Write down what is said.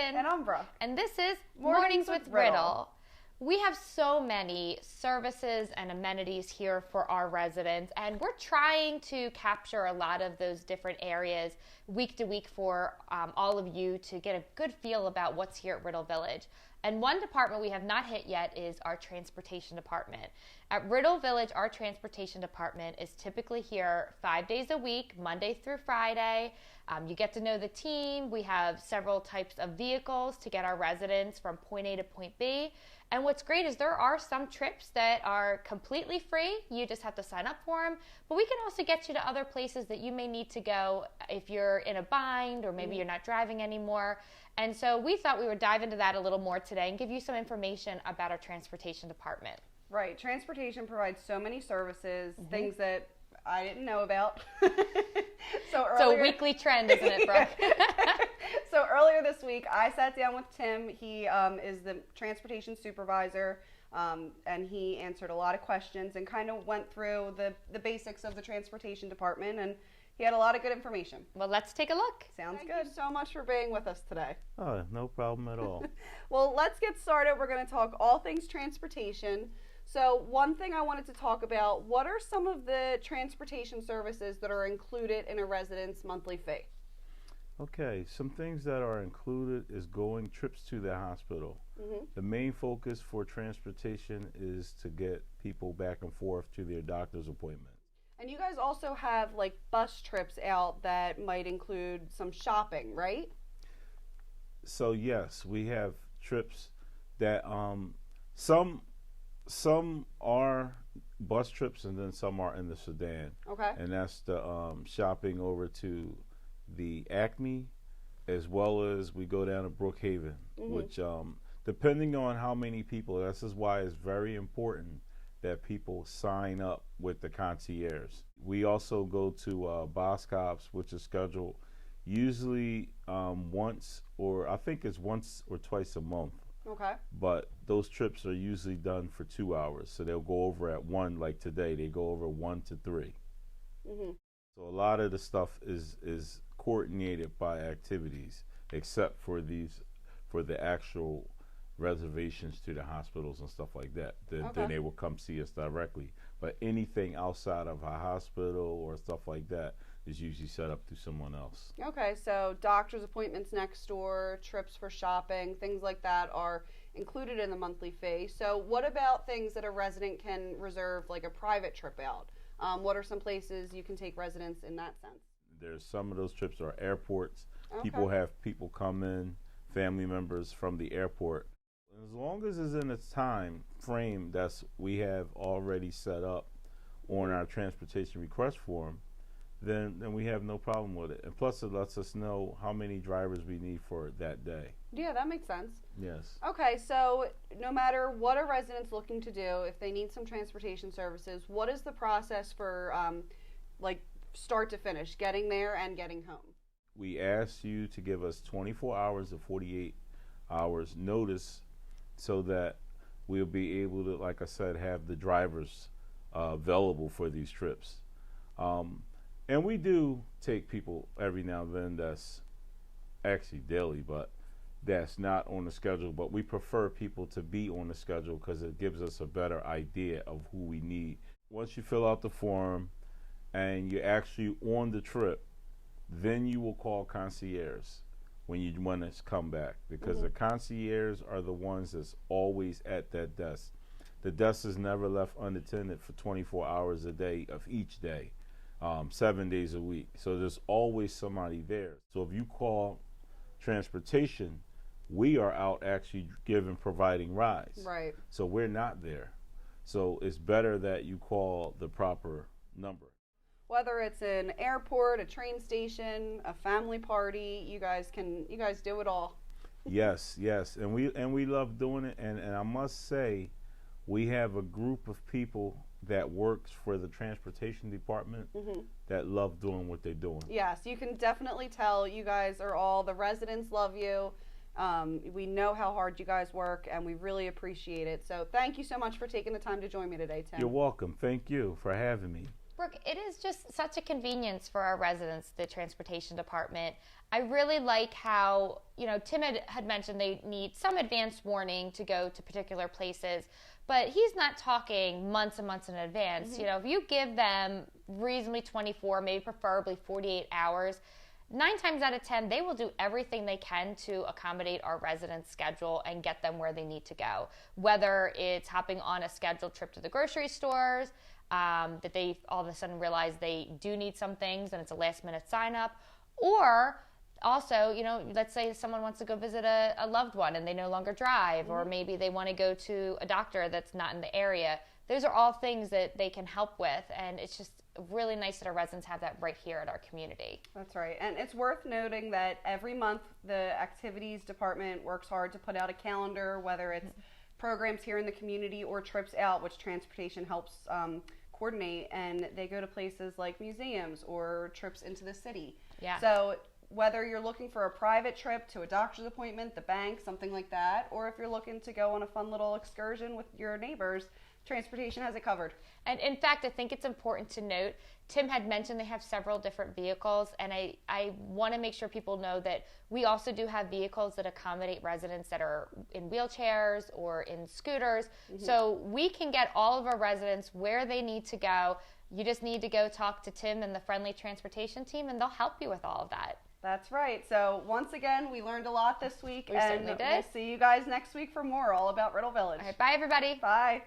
Kristen. And I'm Brooke. And this is Mornings with Riddle. We have so many services and amenities here for our residents, and we're trying to capture a lot of those different areas week to week for all of you to get a good feel about what's here at Riddle Village. And one department we have not hit yet is our transportation department. At Riddle Village, our transportation department is typically here 5 days a week, Monday through Friday. You get to know the team. We have several types of vehicles to get our residents from point A to point B. And what's great is there are some trips that are completely free. You just have to sign up for them. But we can also get you to other places that you may need to go if you're in a bind or maybe you're not driving anymore. And so we thought we would dive into that a little more today and give you some information about our transportation department. Right. Transportation provides so many services, things that I didn't know about. So a weekly trend, isn't it, Brooke? So earlier this week, I sat down with Tim. He is the Transportation Supervisor, and he answered a lot of questions and kind of went through the basics of the Transportation Department, and he had a lot of good information. Well, let's take a look. Sounds good. Thank you so much for being with us today. Oh, no problem at all. Well, let's get started. We're going to talk all things transportation. So one thing I wanted to talk about, what are some of the transportation services that are included in a resident's monthly fee? Okay, some things that are included is going trips to the hospital. The main focus for transportation is to get people back and forth to their doctor's appointments. And you guys also have like bus trips out that might include some shopping, right? So yes, we have trips that some are bus trips and then some are in the sedan. Okay. And that's the shopping over to the Acme, as well as we go down to Brookhaven, which depending on how many people, this is why it's very important that people sign up with the concierge. We also go to Boscov's, which is scheduled usually once or twice a month. Okay. But those trips are usually done for 2 hours. So they'll go over at 1, like today, they go over 1 to 3. So a lot of the stuff is coordinated by activities, except for the actual reservations to the hospitals and stuff like that. Then they will come see us directly. But anything outside of a hospital or stuff like that is usually set up through someone else. Okay, so doctor's appointments next door, trips for shopping, things like that are included in the monthly fee. So what about things that a resident can reserve, like a private trip out? What are some places you can take residents in that sense? There's some of those trips are airports. People have people come in, family members from the airport. As long as it's in a time frame that's we have already set up on our transportation request form, then we have no problem with it. And plus it lets us know how many drivers we need for that day. Yeah, that makes sense. Yes. Okay, so no matter what a resident's looking to do, if they need some transportation services, what is the process for like start to finish, getting there and getting home? We ask you to give us 24 hours to 48 hours notice so that we'll be able to, like I said, have the drivers available for these trips. And we do take people every now and then that's actually daily, but that's not on the schedule. But we prefer people to be on the schedule because it gives us a better idea of who we need. Once you fill out the form and you're actually on the trip, then you will call concierge when you want to come back, because the concierge are the ones that's always at that desk. The desk is never left unattended for 24 hours a day of each day, 7 days a week. So there's always somebody there. So if you call transportation, we are out actually providing rides. Right. So we're not there. So it's better that you call the proper number. Whether it's an airport, a train station, a family party, you guys do it all. Yes, and we love doing it, and I must say we have a group of people that works for the transportation department that love doing what they're doing. Yes, you can definitely tell you guys the residents love you. We know how hard you guys work, and we really appreciate it. So thank you so much for taking the time to join me today, Tim. You're welcome. Thank you for having me. Brooke, it is just such a convenience for our residents, the transportation department. I really like how, Tim had mentioned they need some advance warning to go to particular places, but he's not talking months and months in advance. If you give them reasonably 24, maybe preferably 48 hours, 9 times out of 10, they will do everything they can to accommodate our residents' schedule and get them where they need to go. Whether it's hopping on a scheduled trip to the grocery stores, that they all of a sudden realize they do need some things and it's a last minute sign up, or also, let's say someone wants to go visit a loved one and they no longer drive, or maybe they want to go to a doctor that's not in the area. Those are all things that they can help with, and it's just really nice that our residents have that right here at our community. That's right. And it's worth noting that every month the activities department works hard to put out a calendar, whether it's programs here in the community or trips out, which transportation helps coordinate, and they go to places like museums or trips into the city. Yeah. So whether you're looking for a private trip to a doctor's appointment, the bank, something like that, or if you're looking to go on a fun little excursion with your neighbors, transportation has it covered. And in fact, I think it's important to note, Tim had mentioned they have several different vehicles, and I want to make sure people know that we also do have vehicles that accommodate residents that are in wheelchairs or in scooters. So we can get all of our residents where they need to go. You just need to go talk to Tim and the friendly transportation team, and they'll help you with all of that. That's right. So once again, we learned a lot this week, We and certainly did. we'll see you guys next week for more all about Riddle Village. All right, bye everybody. Bye.